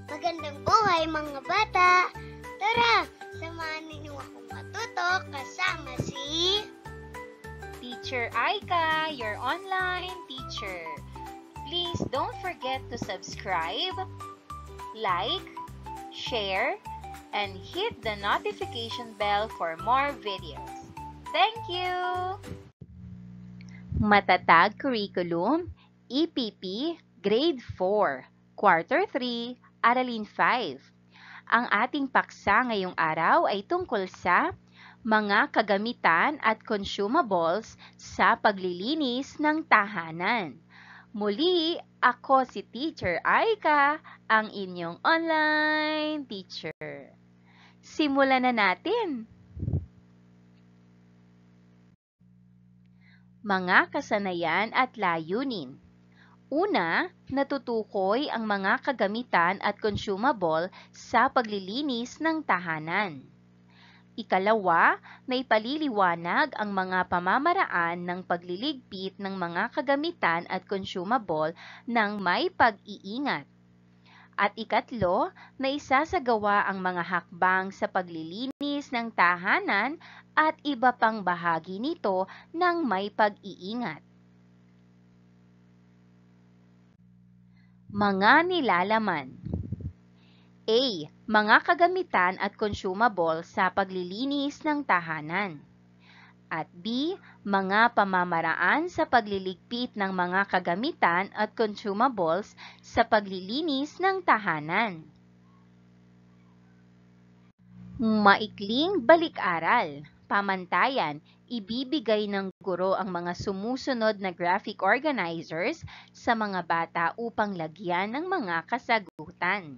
Magandang buhay mga bata! Tara, samahan ninyo akong matuto kasama si Teacher Aika, your online teacher. Please don't forget to subscribe, like, share, and hit the notification bell for more videos. Thank you! Matatag Curriculum, EPP, Grade 4, Quarter 3, Aralin 5. Ang ating paksa ngayong araw ay tungkol sa mga kagamitan at consumables sa paglilinis ng tahanan. Muli, ako si Teacher Aika, ang inyong online teacher. Simulan na natin! Mga kasanayan at layunin. Una, natutukoy ang mga kagamitan at consumable sa paglilinis ng tahanan. Ikalawa, naipaliliwanag ang mga pamamaraan ng pagliligpit ng mga kagamitan at consumable ng may pag-iingat. At ikatlo, naisasagawa ang mga hakbang sa paglilinis ng tahanan at iba pang bahagi nito ng may pag-iingat. Mga nilalaman. A. Mga kagamitan at consumable sa paglilinis ng tahanan. At B. Mga pamamaraan sa pagliligpit ng mga kagamitan at consumables sa paglilinis ng tahanan. Maikling balik-aral. Pamantayan, ibibigay ng guro ang mga sumusunod na graphic organizers sa mga bata upang lagyan ng mga kasagutan.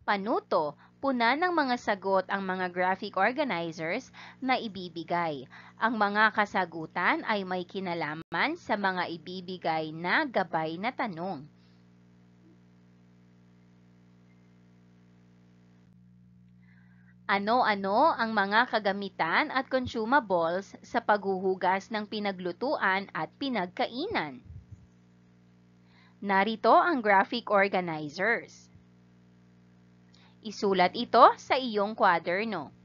Panuto, puna ng mga sagot ang mga graphic organizers na ibibigay. Ang mga kasagutan ay may kinalaman sa mga ibibigay na gabay na tanong. Ano-ano ang mga kagamitan at consumables sa paghuhugas ng pinaglutuan at pinagkainan? Narito ang graphic organizers. Isulat ito sa iyong kwaderno.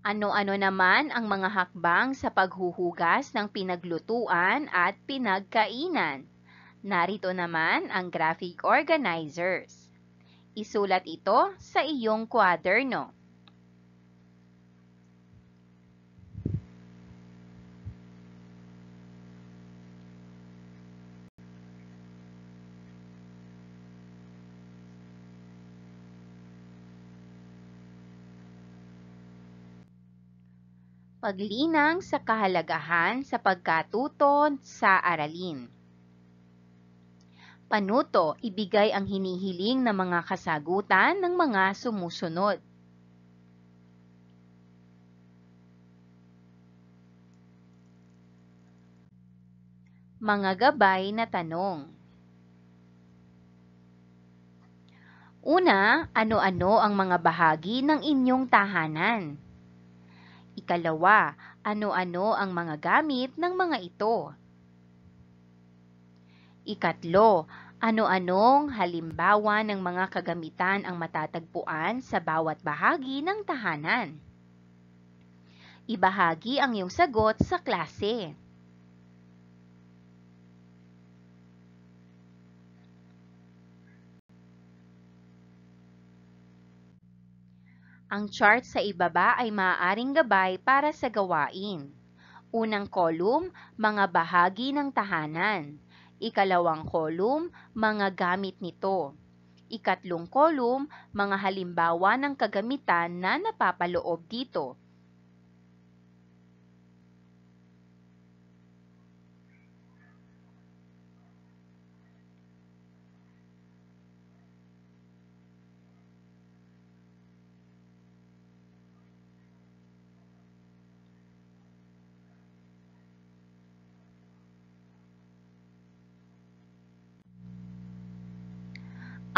Ano-ano naman ang mga hakbang sa paghuhugas ng pinaglutuan at pinagkainan? Narito naman ang graphic organizers. Isulat ito sa iyong kwaderno. Paglinang sa kahalagahan sa pagkatuto sa aralin. Panuto, ibigay ang hinihiling na mga kasagutan ng mga sumusunod. Mga gabay na tanong. Una, ano-ano ang mga bahagi ng inyong tahanan? Ikalawa, ano-ano ang mga gamit ng mga ito? Ikatlo, ano-anong halimbawa ng mga kagamitan ang matatagpuan sa bawat bahagi ng tahanan? Ibahagi ang iyong sagot sa klase. Ang chart sa ibaba ay maaaring gabay para sa gawain. Unang column, mga bahagi ng tahanan. Ikalawang column, mga gamit nito. Ikatlong column, mga halimbawa ng kagamitan na napapaloob dito.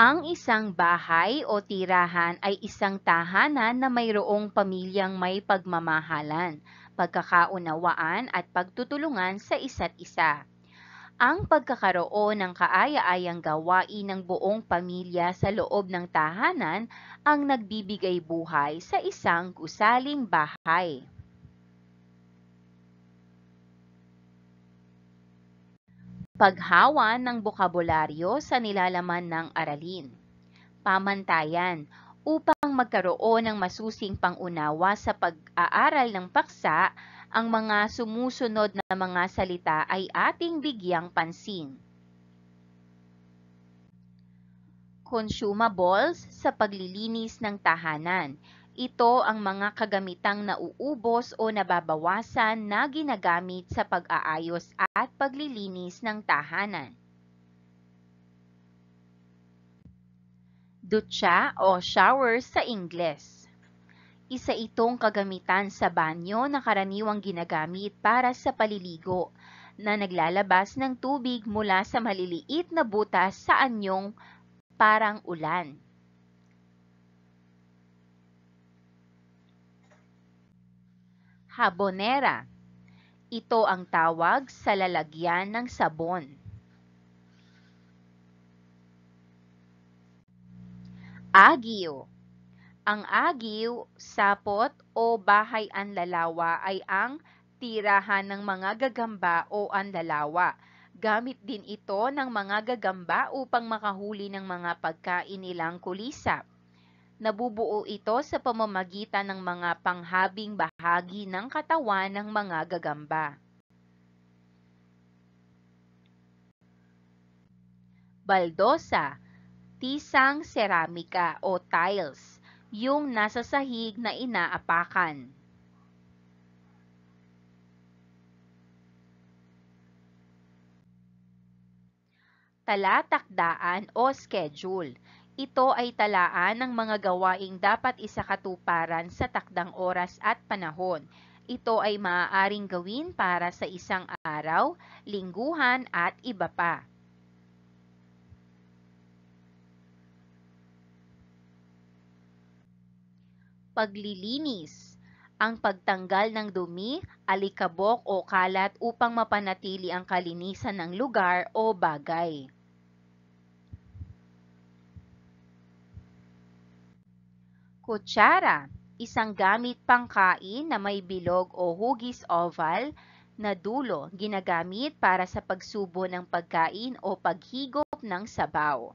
Ang isang bahay o tirahan ay isang tahanan na mayroong pamilyang may pagmamahalan, pagkakaunawaan at pagtutulungan sa isa't isa. Ang pagkakaroon ng kaaya-ayang gawain ng buong pamilya sa loob ng tahanan ang nagbibigay buhay sa isang gusaling bahay. Paghawa ng bokabularyo sa nilalaman ng aralin. Pamantayan, upang magkaroon ng masusing pangunawa sa pag-aaral ng paksa, ang mga sumusunod na mga salita ay ating bigyang pansin. Consumables sa paglilinis ng tahanan. Ito ang mga kagamitang nauubos o nababawasan na ginagamit sa pag-aayos at paglilinis ng tahanan. Dutya o shower sa Ingles. Isa itong kagamitan sa banyo na karaniwang ginagamit para sa paliligo, na naglalabas ng tubig mula sa maliliit na butas sa anyong parang ulan. Habonera. Ito ang tawag sa lalagyan ng sabon. Agiw. Ang agiw, sapot o bahay anlalawa ay ang tirahan ng mga gagamba o anlalawa. Gamit din ito ng mga gagamba upang makahuli ng mga pagkain nilang kulisap. Nabubuo ito sa pamamagitan ng mga panghabing bahagi ng katawan ng mga gagamba. Baldosa, tisang seramika o tiles, yung nasa sahig na inaapakan. Talatakdaan o schedule. Ito ay talaan ng mga gawaing dapat isakatuparan sa takdang oras at panahon. Ito ay maaaring gawin para sa isang araw, lingguhan at iba pa. Paglilinis. Ang pagtanggal ng dumi, alikabok o kalat upang mapanatili ang kalinisan ng lugar o bagay. Kutsara, isang gamit pangkain na may bilog o hugis oval na dulo, ginagamit para sa pagsubo ng pagkain o paghigop ng sabaw.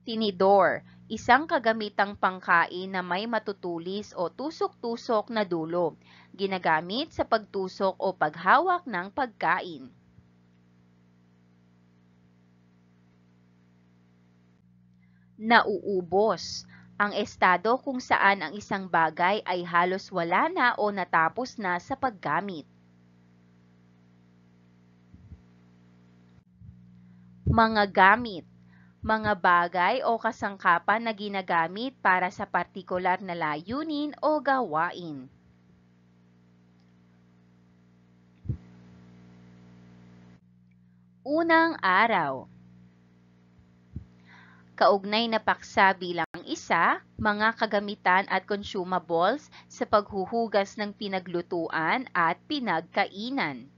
Tinidor, isang kagamitang pangkain na may matutulis o tusok-tusok na dulo, ginagamit sa pagtusok o paghawak ng pagkain. Nauubos, ang estado kung saan ang isang bagay ay halos wala na o natapos na sa paggamit. Mga gamit, mga bagay o kasangkapan na ginagamit para sa partikular na layunin o gawain. Unang araw. Kaugnay na paksa bilang isa, mga kagamitan at consumables sa paghuhugas ng pinaglutuan at pinagkainan.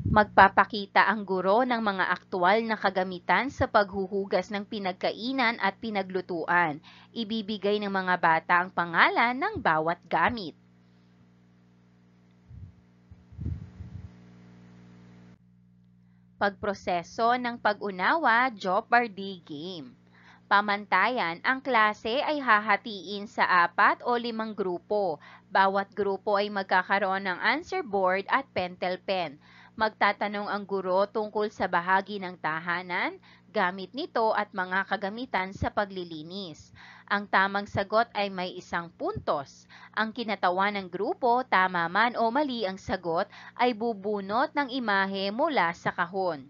Magpapakita ang guro ng mga aktwal na kagamitan sa paghuhugas ng pinagkainan at pinaglutuan. Ibibigay ng mga bata ang pangalan ng bawat gamit. Pagproseso ng pag-unawa, Jeopardy game. Pamantayan, ang klase ay hahatiin sa 4 o 5 grupo. Bawat grupo ay magkakaroon ng answer board at pentel pen. Magtatanong ang guro tungkol sa bahagi ng tahanan, gamit nito at mga kagamitan sa paglilinis. Ang tamang sagot ay may 1 puntos. Ang kinatawan ng grupo, tama man o mali ang sagot, ay bubunot ng imahe mula sa kahon.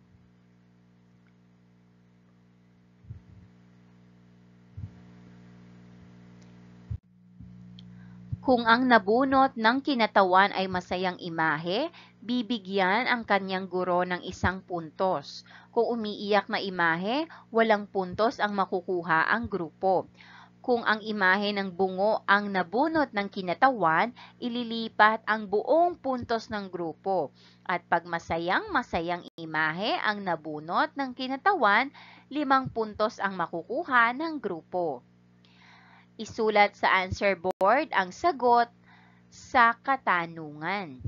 Kung ang nabunot ng kinatawan ay masayang imahe, bibigyan ang kanyang guro ng 1 puntos. Kung umiiyak na imahe, walang puntos ang makukuha ang grupo. Kung ang imahe ng bungo ang nabunot ng kinatawan, ililipat ang buong puntos ng grupo. At pag masayang imahe ang nabunot ng kinatawan, 5 puntos ang makukuha ng grupo. Isulat sa answer board ang sagot sa katanungan.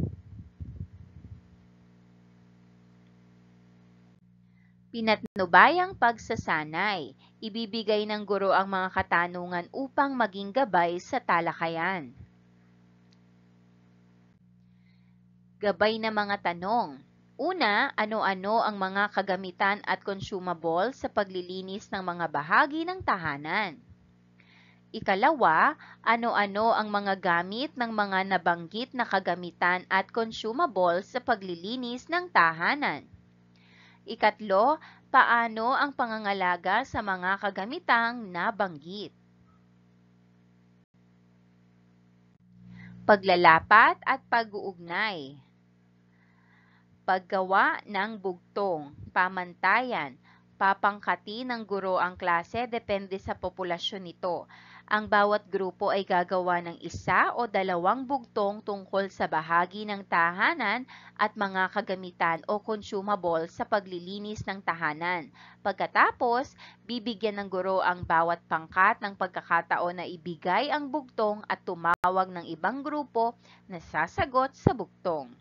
Pinatnubayang pagsasanay. Ibibigay ng guro ang mga katanungan upang maging gabay sa talakayan. Gabay na mga tanong. Una, ano-ano ang mga kagamitan at consumable sa paglilinis ng mga bahagi ng tahanan? Ikalawa, ano-ano ang mga gamit ng mga nabanggit na kagamitan at consumable sa paglilinis ng tahanan? Ikatlo, paano ang pangangalaga sa mga kagamitang nabanggit? Paglalapat at pag-uugnay. Paggawa ng bugtong, pamantayan, papangkati ng guro ang klase depende sa populasyon nito. Ang bawat grupo ay gagawa ng 1 o 2 bugtong tungkol sa bahagi ng tahanan at mga kagamitan o consumable sa paglilinis ng tahanan. Pagkatapos, bibigyan ng guro ang bawat pangkat ng pagkakataon na ibigay ang bugtong at tumawag ng ibang grupo na sasagot sa bugtong.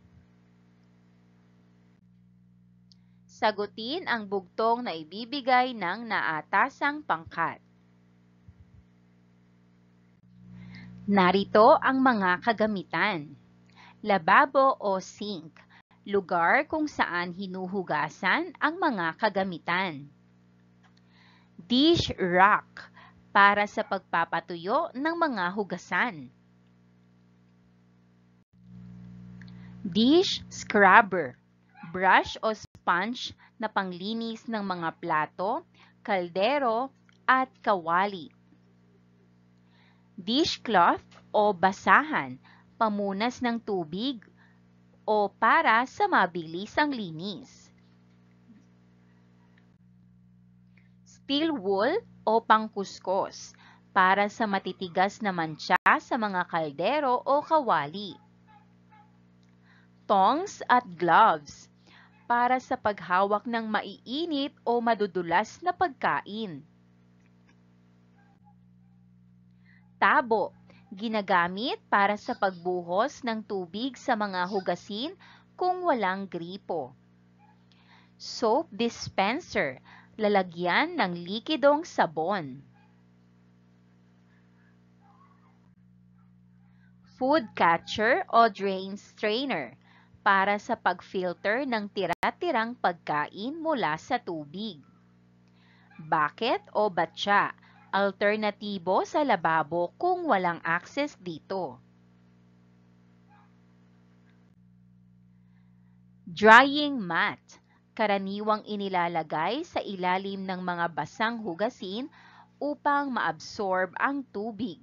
Sagutin ang bugtong na ibibigay ng naatasang pangkat. Narito ang mga kagamitan. Lababo o sink, lugar kung saan hinuhugasan ang mga kagamitan. Dish rack, para sa pagpapatuyo ng mga hugasan. Dish scrubber, brush o sponge na panglinis ng mga plato, kaldero at kawali. Dishcloth o basahan, pamunas ng tubig o para sa mabilisang linis. Steel wool o pangkuskus, para sa matitigas na mantsa sa mga kaldero o kawali. Tongs at gloves, para sa paghawak ng maiinit o madudulas na pagkain. Tabo, ginagamit para sa pagbuhos ng tubig sa mga hugasin kung walang gripo. Soap dispenser, lalagyan ng likidong sabon. Food catcher o drain strainer, para sa pag-filter ng tira-tirang pagkain mula sa tubig. Bucket o batya, alternatibo sa lababo kung walang access dito. Drying mat, karaniwang inilalagay sa ilalim ng mga basang hugasin upang maabsorb ang tubig.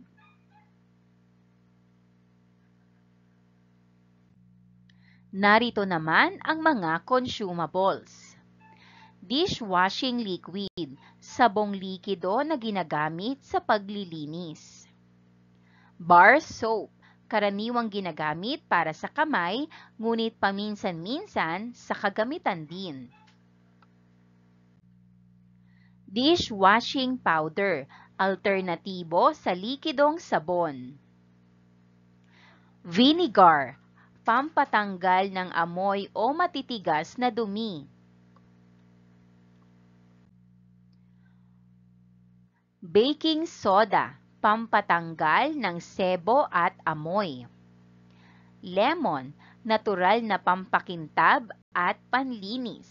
Narito naman ang mga consumables. Dishwashing liquid, sabong likido na ginagamit sa paglilinis. Bar soap, karaniwang ginagamit para sa kamay, ngunit paminsan-minsan sa kagamitan din. Dishwashing powder, alternatibo sa likidong sabon. Vinegar, pampatanggal ng amoy o matitigas na dumi. Baking soda, pampatanggal ng sebo at amoy. Lemon, natural na pampakintab at panlinis.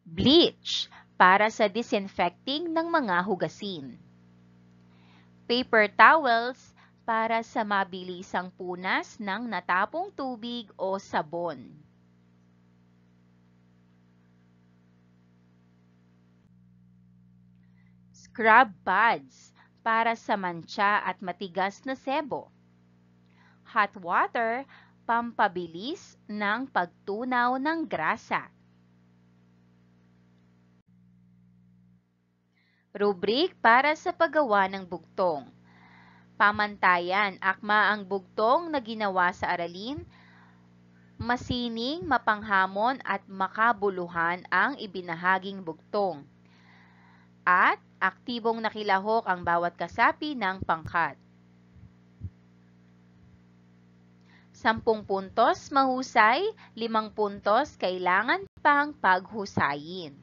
Bleach, para sa disinfecting ng mga hugasin. Paper towels, para sa mabilisang punas ng natapong tubig o sabon. Scrub pads, para sa mantsa at matigas na sebo. Hot water, pampabilis ng pagtunaw ng grasa. Rubrik para sa paggawa ng bugtong. Pamantayan, akma ang bugtong na ginawa sa aralin. Masining, mapanghamon at makabuluhan ang ibinahaging bugtong. At aktibong nakilahok ang bawat kasapi ng pangkat. 10 puntos mahusay, 5 puntos kailangan pang paghusayin.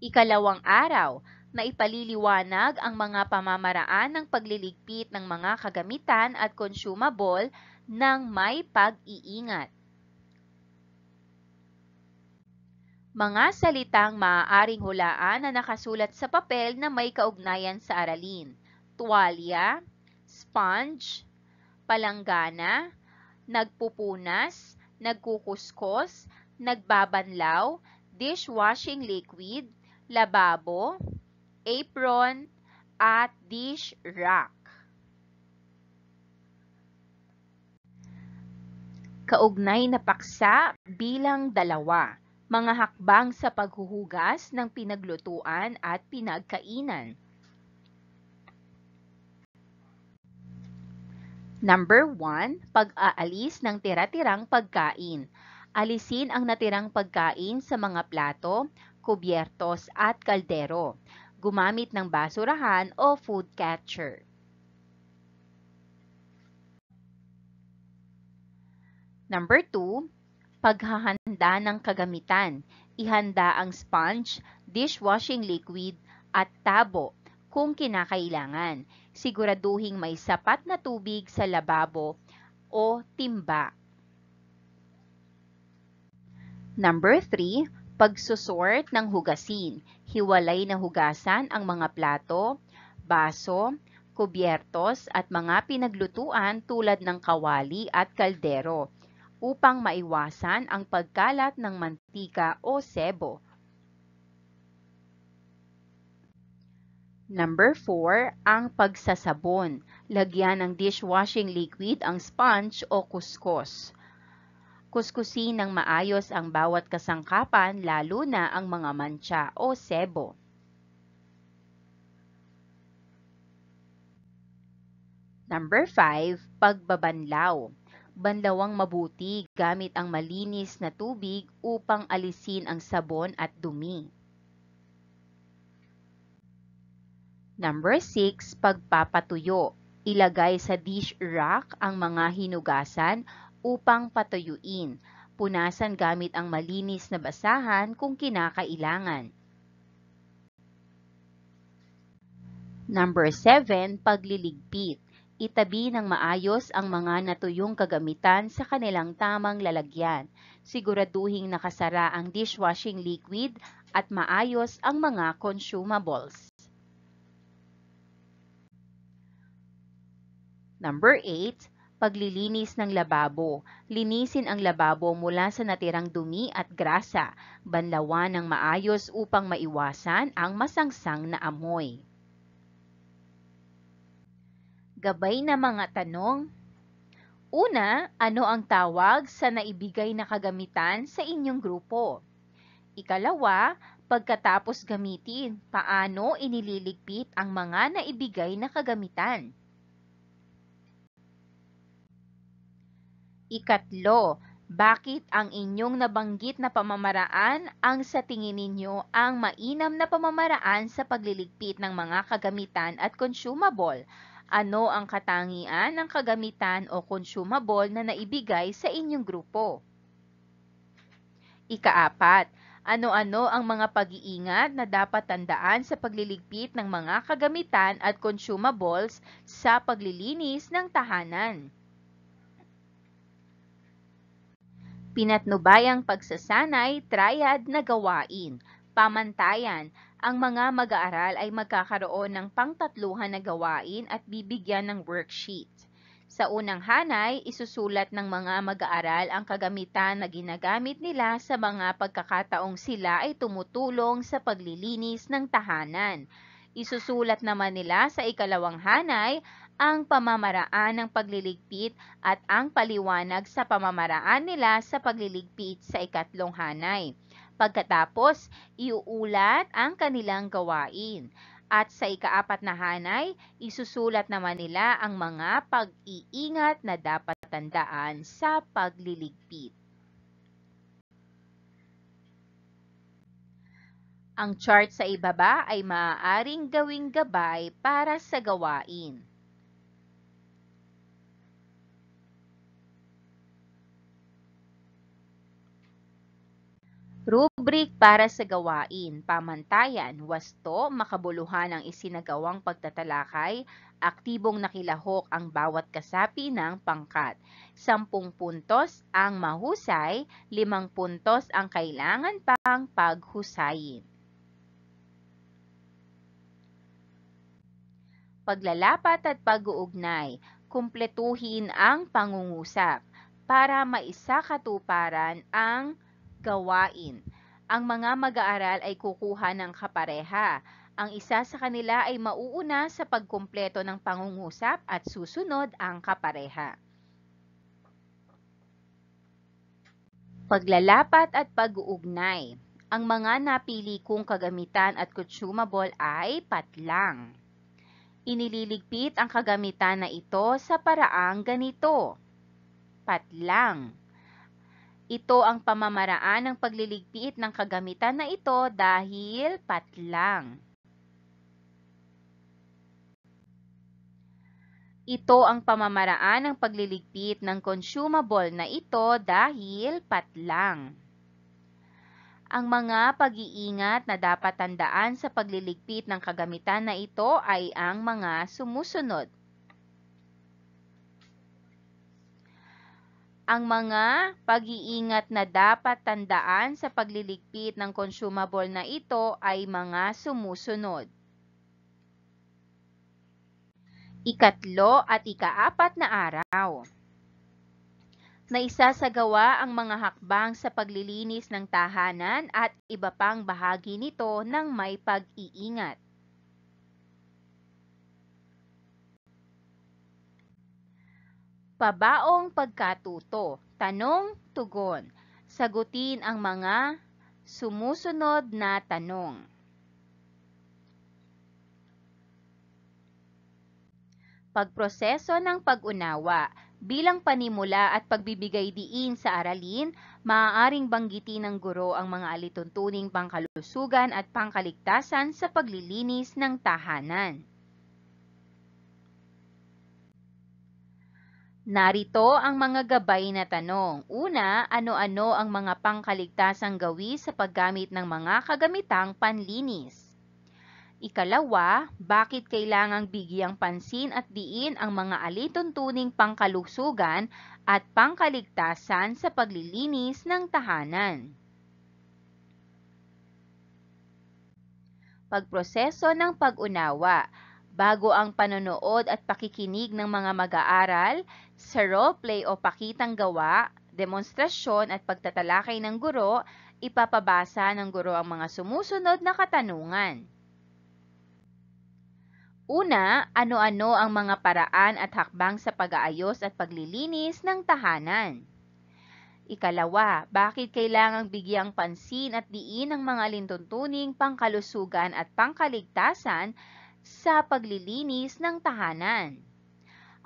Ikalawang araw, na ipaliliwanag ang mga pamamaraan ng pagliligpit ng mga kagamitan at consumable ng may pag-iingat. Mga salitang maaaring hulaan na nakasulat sa papel na may kaugnayan sa aralin. Tuwalya, sponge, palanggana, nagpupunas, nagkukuskos, nagbabanlaw, dishwashing liquid, lababo, apron, at dish rack. Kaugnay na paksa bilang 2. Mga hakbang sa paghuhugas ng pinaglutuan at pinagkainan. Number 1, pag-aalis ng tira-tirang pagkain. Alisin ang natirang pagkain sa mga plato, kubyertos at kaldero. Gumamit ng basurahan o food catcher. Number 2, paghahanda ng kagamitan. Ihanda ang sponge, dishwashing liquid, at tabo kung kinakailangan. Siguraduhing may sapat na tubig sa lababo o timba. Number 3, pagsusort ng hugasin. Hiwalay na hugasan ang mga plato, baso, kubyertos at mga pinaglutuan tulad ng kawali at kaldero upang maiwasan ang pagkalat ng mantika o sebo. Number 4, ang pagsasabon. Lagyan ng dishwashing liquid ang sponge o kuskos. Kuskusin ng maayos ang bawat kasangkapan lalo na ang mga mantsa o sebo. Number 5, pagbabanlaw. Banlawang mabuti gamit ang malinis na tubig upang alisin ang sabon at dumi. Number 6, pagpapatuyo. Ilagay sa dish rack ang mga hinugasan upang patuyuin. Punasan gamit ang malinis na basahan kung kinakailangan. Number 7, pagliligpit. Itabi ng maayos ang mga natuyong kagamitan sa kanilang tamang lalagyan. Siguraduhing nakasara ang dishwashing liquid at maayos ang mga consumables. Number 8, paglilinis ng lababo. Linisin ang lababo mula sa natirang dumi at grasa. Banlawan ng maayos upang maiwasan ang masangsang na amoy. Gabay na mga tanong. Una, ano ang tawag sa naibigay na kagamitan sa inyong grupo? Ikalawa, pagkatapos gamitin, paano inililigpit ang mga naibigay na kagamitan? Ikatlo, bakit ang inyong nabanggit na pamamaraan ang sa tingin ninyo ang mainam na pamamaraan sa pagliligpit ng mga kagamitan at consumable? Ano ang katangian ng kagamitan o consumable na naibigay sa inyong grupo? Ika-4, ano-ano ang mga pag-iingat na dapat tandaan sa pagliligpit ng mga kagamitan at consumables sa paglilinis ng tahanan? Pinatnubayang pagsasanay, triad na gawain. Pamantayan, ang mga mag-aaral ay magkakaroon ng pangtatluhan na gawain at bibigyan ng worksheet. Sa unang hanay, isusulat ng mga mag-aaral ang kagamitan na ginagamit nila sa mga pagkakataong sila ay tumutulong sa paglilinis ng tahanan. Isusulat naman nila sa ikalawang hanay ang pamamaraan ng pagliligpit at ang paliwanag sa pamamaraan nila sa pagliligpit sa ikatlong hanay. Pagkatapos, iuulat ang kanilang gawain. At sa ikaapat na hanay, isusulat naman nila ang mga pag-iingat na dapat tandaan sa pagliligpit. Ang chart sa ibaba ay maaaring gawing gabay para sa gawain. Rubric para sa gawain, pamantayan, wasto, makabuluhan ang isinagawang pagtatalakay, aktibong nakilahok ang bawat kasapi ng pangkat. 10 puntos ang mahusay, 5 puntos ang kailangan pang paghusayin. Paglalapat at pag-uugnay, kumpletuhin ang pangungusap para maisakatuparan ang gawain. Ang mga mag-aaral ay kukuha ng kapareha. Ang isa sa kanila ay mauuna sa pagkumpleto ng pangungusap at susunod ang kapareha. Paglalapat at pag-uugnay. Ang mga napili kong kagamitan at consumable ay patlang. Inililigpit ang kagamitan na ito sa paraang ganito. Patlang. Ito ang pamamaraan ng pagliligpit ng kagamitan na ito dahil patlang. Ito ang pamamaraan ng pagliligpit ng consumable na ito dahil patlang. Ang mga pag-iingat na dapat tandaan sa pagliligpit ng kagamitan na ito ay ang mga sumusunod. Ang mga pag-iingat na dapat tandaan sa pagliligpit ng consumable na ito ay mga sumusunod. Ikatlo at ikaapat na araw. Naisasagawa ang mga hakbang sa paglilinis ng tahanan at iba pang bahagi nito ng may pag-iingat. Pabaong pagkatuto, tanong-tugon. Sagutin ang mga sumusunod na tanong. Pagproseso ng pag-unawa. Bilang panimula at pagbibigay diin sa aralin, maaaring banggitin ng guro ang mga alituntuning pangkalusugan at pangkaligtasan sa paglilinis ng tahanan. Narito ang mga gabay na tanong. Una, ano-ano ang mga pangkaligtasang gawi sa paggamit ng mga kagamitang panlinis? Ikalawa, bakit kailangang bigyang pansin at diin ang mga alituntuning pangkalusugan at pangkaligtasan sa paglilinis ng tahanan? Pagproseso ng pag-unawa. Bago ang panonood at pakikinig ng mga mag-aaral, sa role-play o pakitang gawa, demonstrasyon at pagtatalakay ng guro, ipapabasa ng guro ang mga sumusunod na katanungan. Una, ano-ano ang mga paraan at hakbang sa pag-aayos at paglilinis ng tahanan? Ikalawa, bakit kailangang bigyang pansin at diin ang mga alintuntuning pangkalusugan at pangkaligtasan sa paglilinis ng tahanan?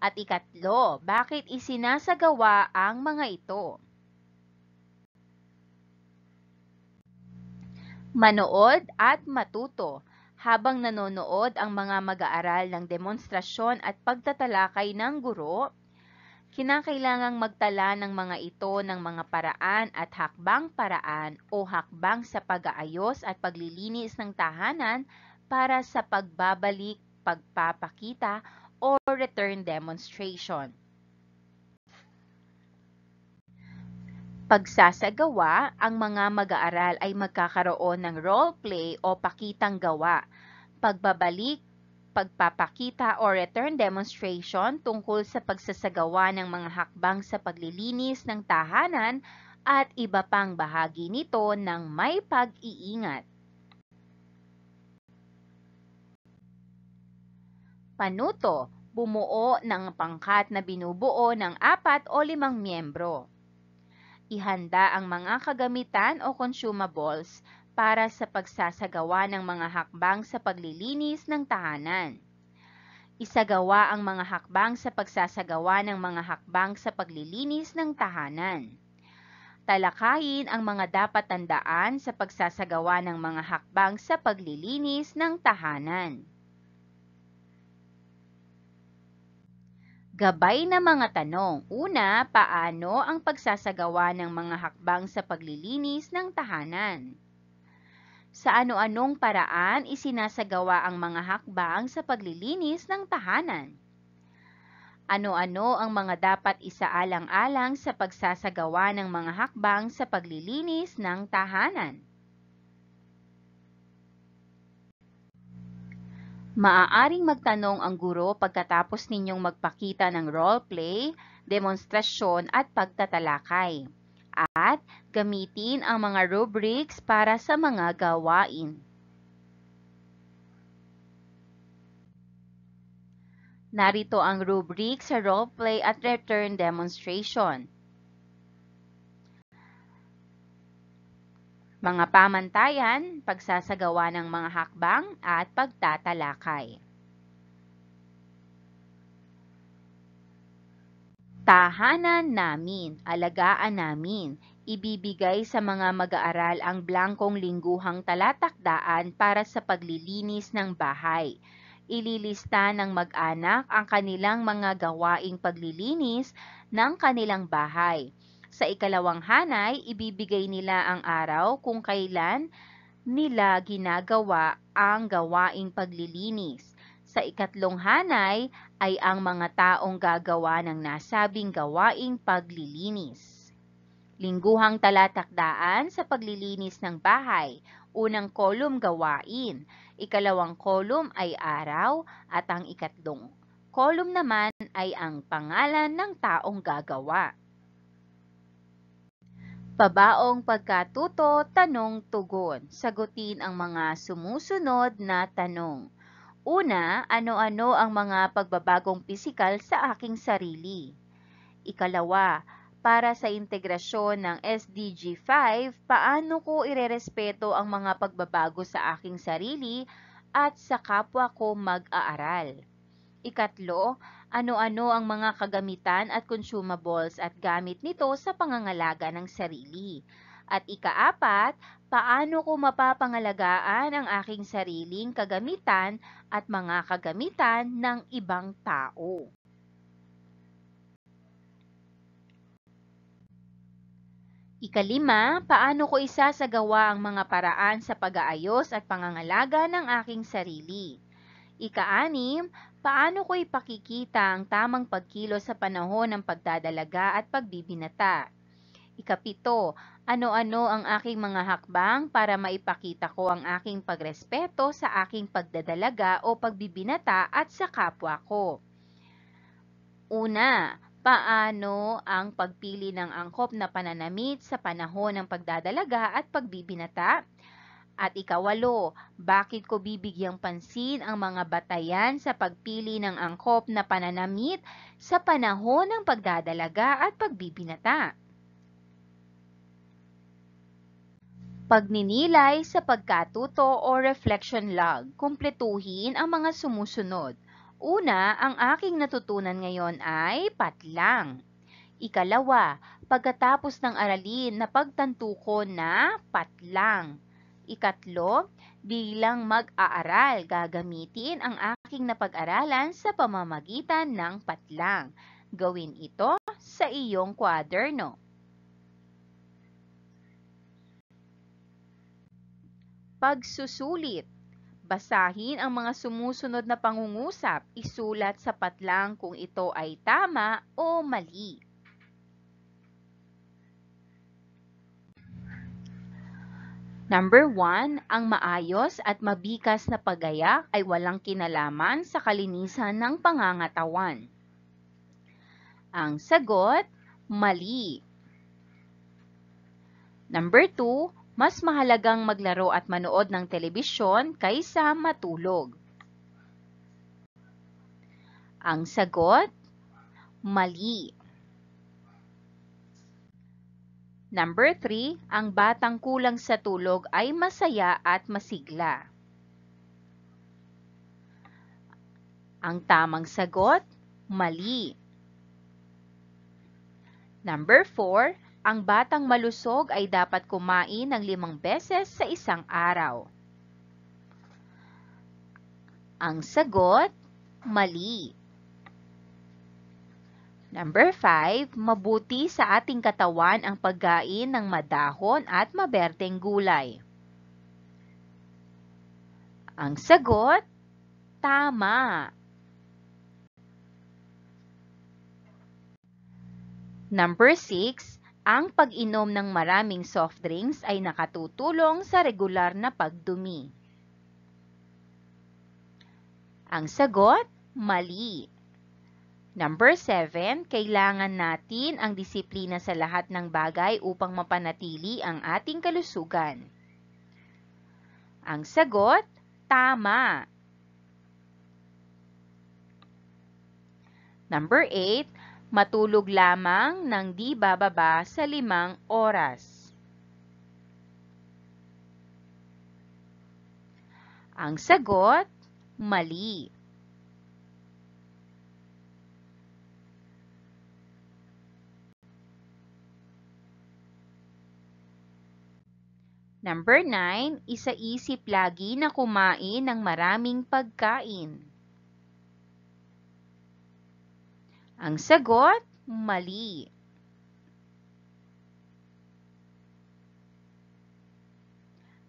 At ikatlo, bakit isinasagawa ang mga ito? Manood at matuto. Habang nanonood ang mga mag-aaral ng demonstrasyon at pagtatalakay ng guro, kinakailangang magtala ng mga ito ng mga paraan at hakbang-paraan o hakbang sa pag-aayos at paglilinis ng tahanan para sa pagbabalik, pagpapakita, o return demonstration. Pagsasagawa, ang mga mag-aaral ay magkakaroon ng role-play o pakitang gawa, pagbabalik, pagpapakita o return demonstration tungkol sa pagsasagawa ng mga hakbang sa paglilinis ng tahanan at iba pang bahagi nito ng may pag-iingat. Panuto, bumuo ng pangkat na binubuo ng 4 o 5 miyembro. Ihanda ang mga kagamitan o consumables para sa pagsasagawa ng mga hakbang sa paglilinis ng tahanan. Isagawa ang mga hakbang sa pagsasagawa ng mga hakbang sa paglilinis ng tahanan. Talakayin ang mga dapat tandaan sa pagsasagawa ng mga hakbang sa paglilinis ng tahanan. Gabay na mga tanong. Una, paano ang pagsasagawa ng mga hakbang sa paglilinis ng tahanan? Sa ano-anong paraan isinasagawa ang mga hakbang sa paglilinis ng tahanan? Ano-ano ang mga dapat isaalang-alang sa pagsasagawa ng mga hakbang sa paglilinis ng tahanan? Maaaring magtanong ang guro pagkatapos ninyong magpakita ng role-play, demonstrasyon at pagtatalakay. At gamitin ang mga rubrics para sa mga gawain. Narito ang rubric sa role-play at return demonstration. Mga pamantayan, pagsasagawa ng mga hakbang at pagtatalakay. Tahanan namin, alagaan namin, ibibigay sa mga mag-aaral ang blankong lingguhang talatakdaan para sa paglilinis ng bahay. Ililista ng mag-anak ang kanilang mga gawaing paglilinis ng kanilang bahay. Sa ikalawang hanay, ibibigay nila ang araw kung kailan nila ginagawa ang gawaing paglilinis. Sa ikatlong hanay ay ang mga taong gagawa ng nasabing gawaing paglilinis. Lingguhang talatakdaan sa paglilinis ng bahay. Unang kolum gawain, ikalawang kolum ay araw at ang ikatlong kolum naman ay ang pangalan ng taong gagawa. Pabaong pagkatuto, tanong-tugon. Sagutin ang mga sumusunod na tanong. Una, ano-ano ang mga pagbabagong pisikal sa aking sarili? Ikalawa, para sa integrasyon ng SDG 5, paano ko irerespeto ang mga pagbabago sa aking sarili at sa kapwa ko mag-aaral? Ikatlo, ano-ano ang mga kagamitan at consumables at gamit nito sa pangangalaga ng sarili? At ikaapat, paano ko mapapangalagaan ang aking sariling kagamitan at mga kagamitan ng ibang tao? Ikalima, paano ko isasagawa ang mga paraan sa pag-aayos at pangangalaga ng aking sarili? Ika-anim, paano ko ipakikita ang tamang pagkilos sa panahon ng pagdadalaga at pagbibinata? Ika-7, ano-ano ang aking mga hakbang para maipakita ko ang aking pagrespeto sa aking pagdadalaga o pagbibinata at sa kapwa ko? Una, paano ang pagpili ng angkop na pananamit sa panahon ng pagdadalaga at pagbibinata? At ikawalo, bakit ko bibigyang pansin ang mga batayan sa pagpili ng angkop na pananamit sa panahon ng pagdadalaga at pagbibinata? Pagninilay sa pagkatuto o reflection log, kumpletuhin ang mga sumusunod. Una, ang aking natutunan ngayon ay patlang. Ikalawa, pagkatapos ng aralin, napagtanto ko na patlang. Ikatlo, bilang mag-aaral, gagamitin ang aking napag-aralan sa pamamagitan ng patlang. Gawin ito sa iyong kwaderno. Pagsusulit. Basahin ang mga sumusunod na pangungusap. Isulat sa patlang kung ito ay tama o mali. Number 1, ang maayos at mabikas na pagayak ay walang kinalaman sa kalinisan ng pangangatawan. Ang sagot, mali. Number 2, mas mahalagang maglaro at manood ng telebisyon kaysa matulog. Ang sagot, mali. Number 3, ang batang kulang sa tulog ay masaya at masigla. Ang tamang sagot, mali. Number 4, ang batang malusog ay dapat kumain ng 5 beses sa isang araw. Ang sagot, mali. Number 5, mabuti sa ating katawan ang pagkain ng madahon at maberteng gulay. Ang sagot, tama. Number 6, ang pag-inom ng maraming soft drinks ay nakatutulong sa regular na pagdumi. Ang sagot, mali. Number 7, kailangan natin ang disiplina sa lahat ng bagay upang mapanatili ang ating kalusugan. Ang sagot, tama. Number 8, matulog lamang ng di bababa sa 5 oras. Ang sagot, mali. Number 9, isaisip lagi na kumain ng maraming pagkain. Ang sagot, mali.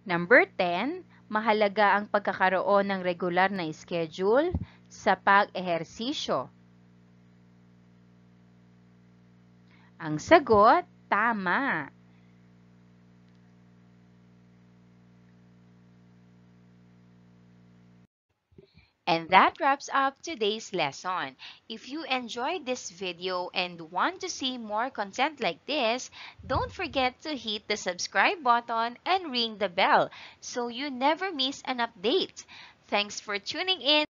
Number 10, mahalaga ang pagkakaroon ng regular na schedule sa pag-ehersisyo. Ang sagot, tama. And that wraps up today's lesson. If you enjoyed this video and want to see more content like this, don't forget to hit the subscribe button and ring the bell so you never miss an update. Thanks for tuning in.